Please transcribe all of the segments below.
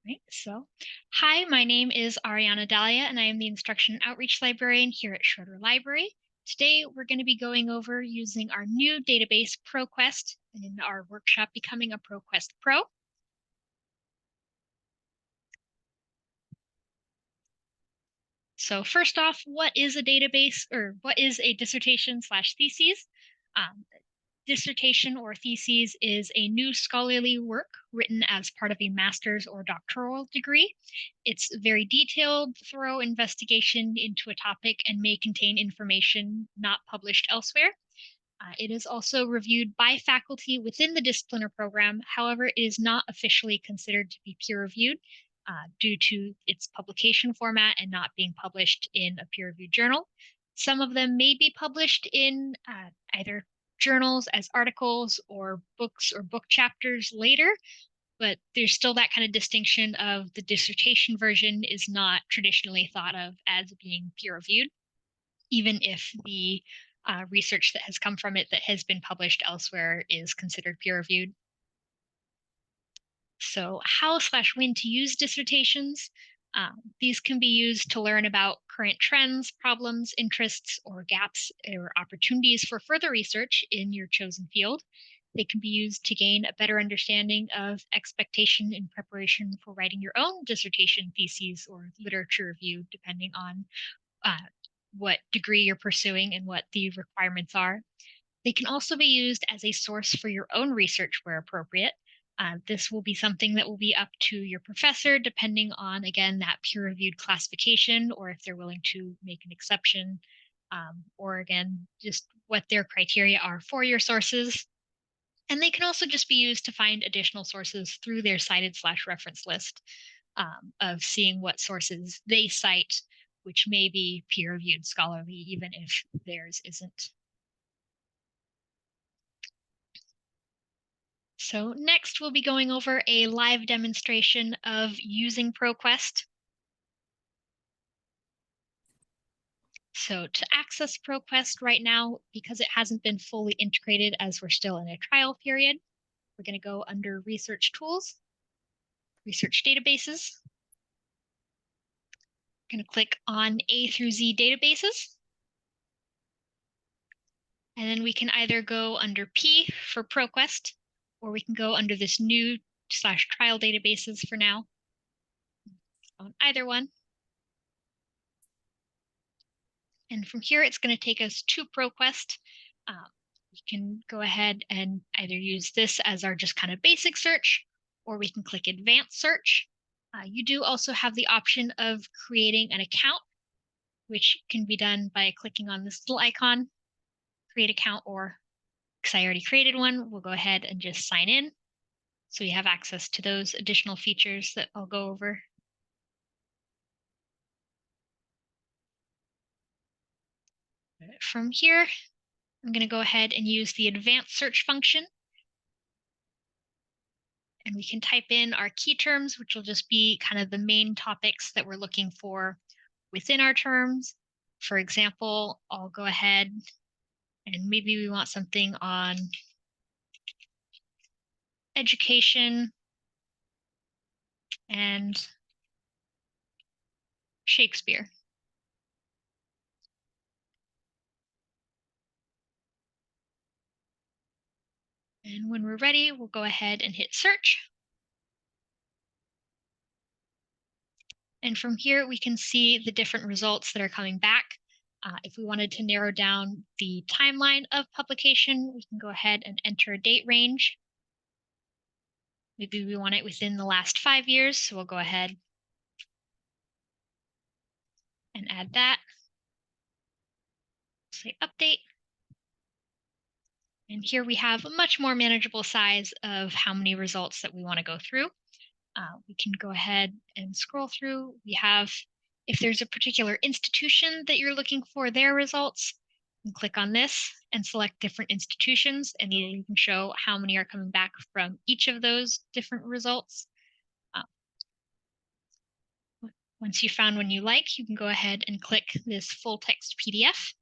Right, so, hi, my name is Ariana Dahlia, and I am the Instruction Outreach Librarian here at Schroeder Library. Today, we're going to be going over using our new database, ProQuest, in our workshop, Becoming a ProQuest Pro. So first off, what is a database, or what is a dissertation/thesis? Dissertation or thesis is a new scholarly work written as part of a master's or doctoral degree. It's a very detailed, thorough investigation into a topic and may contain information not published elsewhere. It is also reviewed by faculty within the discipline or program. However, it is not officially considered to be peer-reviewed due to its publication format and not being published in a peer-reviewed journal. Some of them may be published in either journals as articles or books or book chapters later, but there's still that kind of distinction of the dissertation version is not traditionally thought of as being peer-reviewed, even if the research that has come from it that has been published elsewhere is considered peer-reviewed. So how/when to use dissertations. These can be used to learn about current trends, problems, interests, or gaps or opportunities for further research in your chosen field. They can be used to gain a better understanding of expectation in preparation for writing your own dissertation theses or literature review, depending on what degree you're pursuing and what the requirements are. They can also be used as a source for your own research where appropriate. This will be something that will be up to your professor, depending on, again, that peer-reviewed classification, or if they're willing to make an exception, or again, just what their criteria are for your sources. And they can also just be used to find additional sources through their cited/reference list of seeing what sources they cite, which may be peer-reviewed scholarly, even if theirs isn't. So next we'll be going over a live demonstration of using ProQuest. So to access ProQuest right now, because it hasn't been fully integrated as we're still in a trial period, we're going to go under Research Tools, Research Databases. We're going to click on A through Z databases. And then we can either go under P for ProQuest, or we can go under this new/trial databases for now. On either one. And from here, it's going to take us to ProQuest. We can go ahead and either use this as our just kind of basic search, or we can click Advanced Search. You do also have the option of creating an account, which can be done by clicking on this little icon, Create Account, or because I already created one, we'll go ahead and just sign in. So you have access to those additional features that I'll go over. From here, I'm going to go ahead and use the advanced search function. And we can type in our key terms, which will just be kind of the main topics that we're looking for within our terms. For example, I'll go ahead and maybe we want something on education and Shakespeare. And when we're ready, we'll go ahead and hit search. And from here, we can see the different results that are coming back. If we wanted to narrow down the timeline of publication, we can go ahead and enter a date range. Maybe we want it within the last 5 years, so we'll go ahead and add that. Say update. And here we have a much more manageable size of how many results that we want to go through. We can go ahead and scroll through. We have, if there's a particular institution that you're looking for their results, you can click on this and select different institutions, and you can show how many are coming back from each of those different results. Once you found one you like, you can go ahead and click this full text PDF.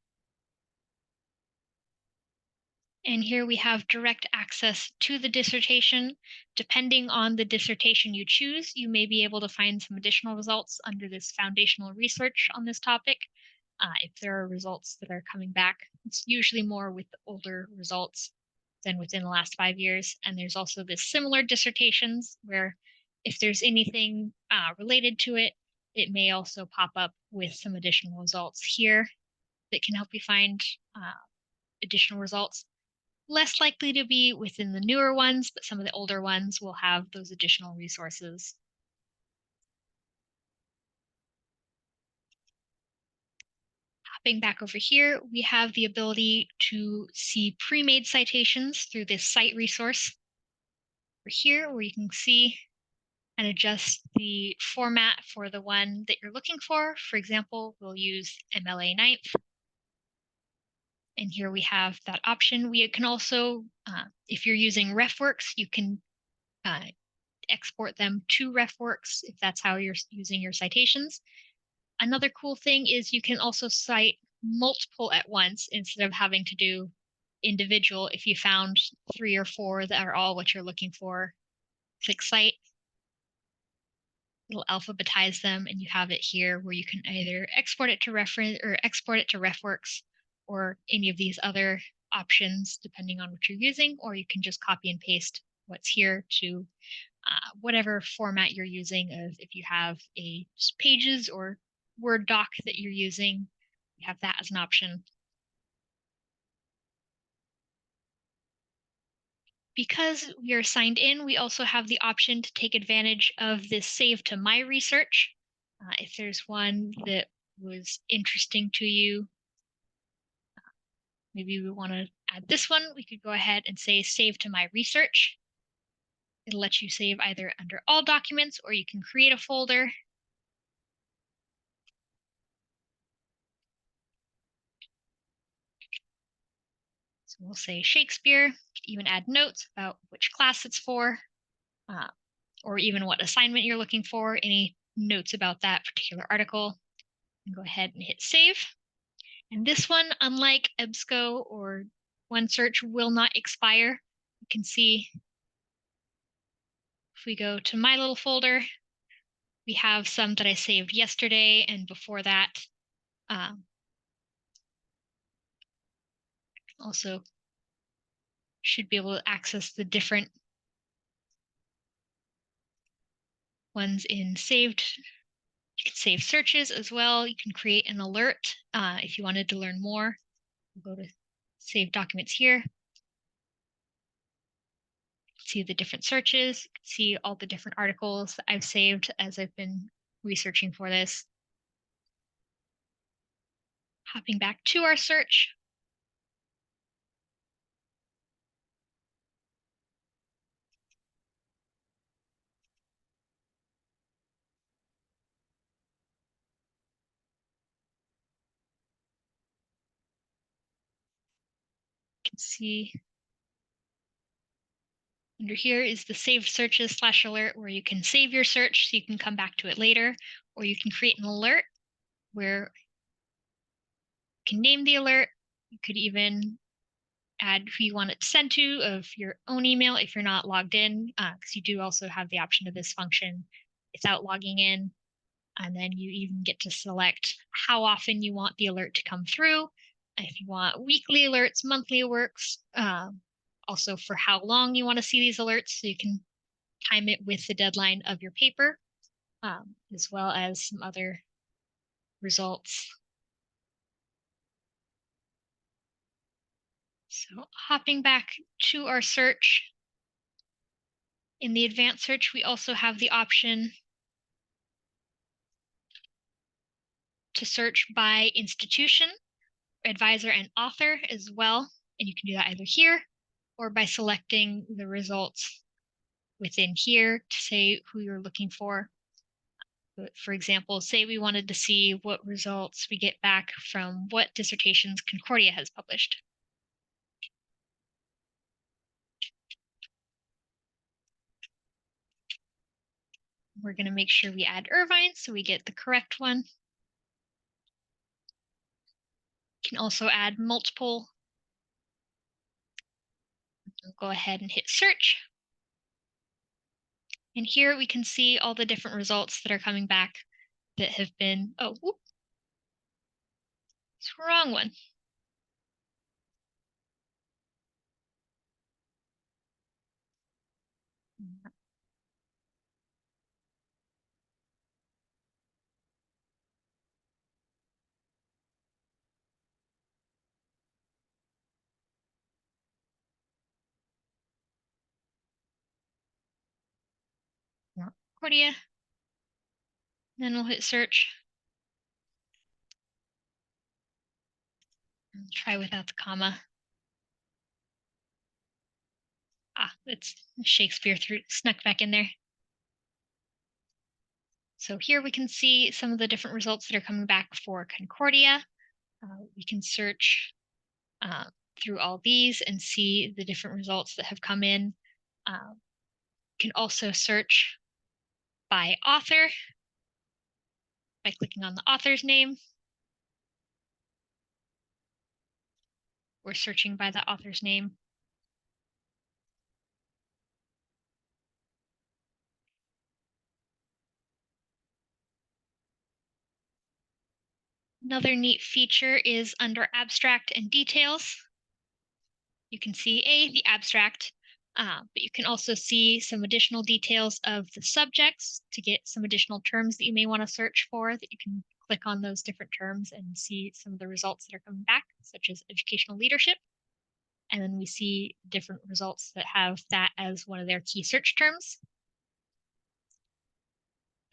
And here we have direct access to the dissertation. Depending on the dissertation you choose, you may be able to find some additional results under this foundational research on this topic. If there are results that are coming back, it's usually more with older results than within the last 5 years. And there's also this similar dissertations where if there's anything related to it, it may also pop up with some additional results here that can help you find additional results. Less likely to be within the newer ones, but some of the older ones will have those additional resources. Hopping back over here, we have the ability to see pre-made citations through this cite resource. Over here, where you can see and adjust the format for the one that you're looking for. For example, we'll use MLA 9th. And here we have that option. We can also, if you're using RefWorks, you can export them to RefWorks if that's how you're using your citations. Another cool thing is you can also cite multiple at once instead of having to do individual. If you found 3 or 4 that are all what you're looking for, click cite. It'll alphabetize them, and you have it here where you can either export it to reference or export it to RefWorks or any of these other options depending on what you're using, or you can just copy and paste what's here to whatever format you're using. Of if you have a just pages or Word doc that you're using, you have that as an option. Because we are signed in, we also have the option to take advantage of this save to my research. If there's one that was interesting to you, maybe we want to add this one, we could go ahead and say save to my research. It'll let you save either under all documents, or you can create a folder. So we'll say Shakespeare. You can even add notes about which class it's for, or even what assignment you're looking for, any notes about that particular article. And go ahead and hit save. And this one, unlike EBSCO or OneSearch, will not expire. You can see if we go to my little folder, we have some that I saved yesterday and before that. Also should be able to access the different ones in saved. You can save searches as well. You can create an alert if you wanted to learn more. We'll go to save documents here. See the different searches, see all the different articles that I've saved as I've been researching for this. Hopping back to our search. You can see under here is the save searches / alert, where you can save your search so you can come back to it later, or you can create an alert where you can name the alert. You could even add who you want it sent to of your own email if you're not logged in, because you do also have the option of this function without logging in. And then you even get to select how often you want the alert to come through. If you want weekly alerts, monthly alerts, also for how long you want to see these alerts, so you can time it with the deadline of your paper, as well as some other results. So hopping back to our search, in the advanced search, we also have the option to search by institution, advisor, and author as well. And you can do that either here or by selecting the results within here to say who you're looking for. For example, say we wanted to see what results we get back from what dissertations Concordia has published. We're going to make sure we add Irvine so we get the correct one. You can also add multiple I'll go ahead and hit search. And here we can see all the different results that are coming back that have been, oh, whoop, it's the wrong one. Cordia. Then we'll hit search. And try without the comma. It's Shakespeare snuck back in there. So here we can see some of the different results that are coming back for Concordia. We can search through all these and see the different results that have come in. Can also search by author by clicking on the author's name. We're searching by the author's name. Another neat feature is under abstract and details. You can see the abstract, but you can also see some additional details of the subjects to get some additional terms that you may want to search for, that you can click on those different terms and see some of the results that are coming back, such as educational leadership. And then we see different results that have that as one of their key search terms.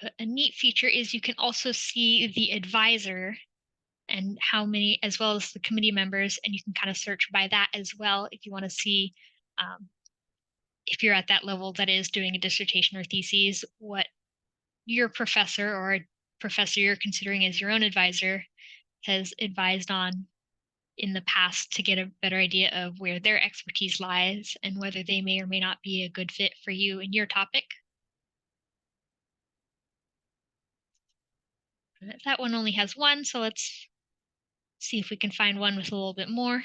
But a neat feature is you can also see the advisor and how many, as well as the committee members, and you can kind of search by that as well if you want to see if you're at that level that is doing a dissertation or thesis, what your professor or a professor you're considering as your own advisor has advised on in the past, to get a better idea of where their expertise lies and whether they may or may not be a good fit for you and your topic. That one only has one, so let's see if we can find one with a little bit more.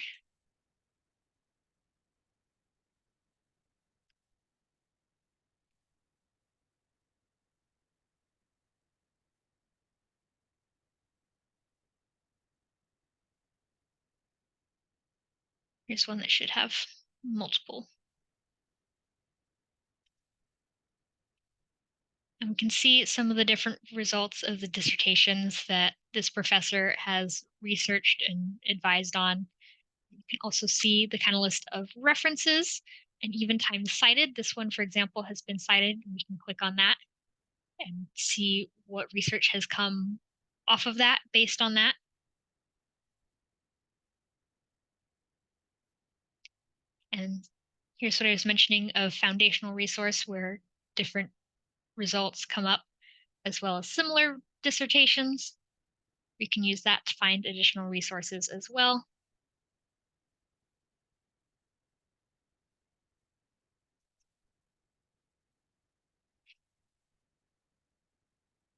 Here's one that should have multiple. And we can see some of the different results of the dissertations that this professor has researched and advised on. You can also see the kind of list of references and even times cited. This one, for example, has been cited. We can click on that and see what research has come off of that based on that. And here's what I was mentioning of foundational resource, where different results come up, as well as similar dissertations. We can use that to find additional resources as well.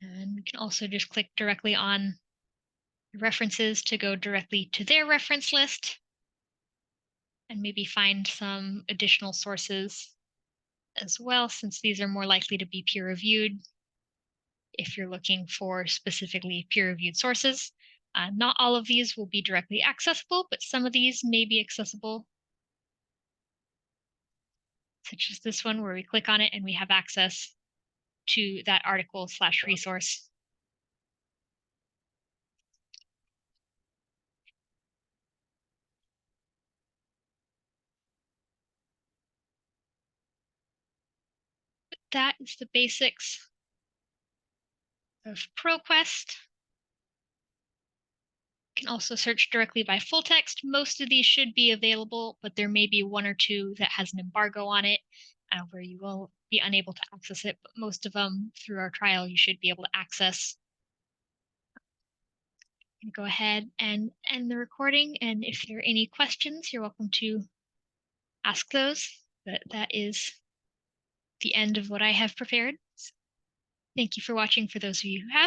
And we can also just click directly on references to go directly to their reference list and maybe find some additional sources as well, since these are more likely to be peer-reviewed if you're looking for specifically peer-reviewed sources. Not all of these will be directly accessible, but some of these may be accessible, such as this one where we click on it and we have access to that article/resource. That is the basics of ProQuest. You can also search directly by full text. Most of these should be available, but there may be one or two that has an embargo on it, where you will be unable to access it. But most of them, through our trial, you should be able to access. I'm going to go ahead and end the recording, and if there are any questions, you're welcome to ask those. But that is the end of what I have prepared. Thank you for watching for those of you who have.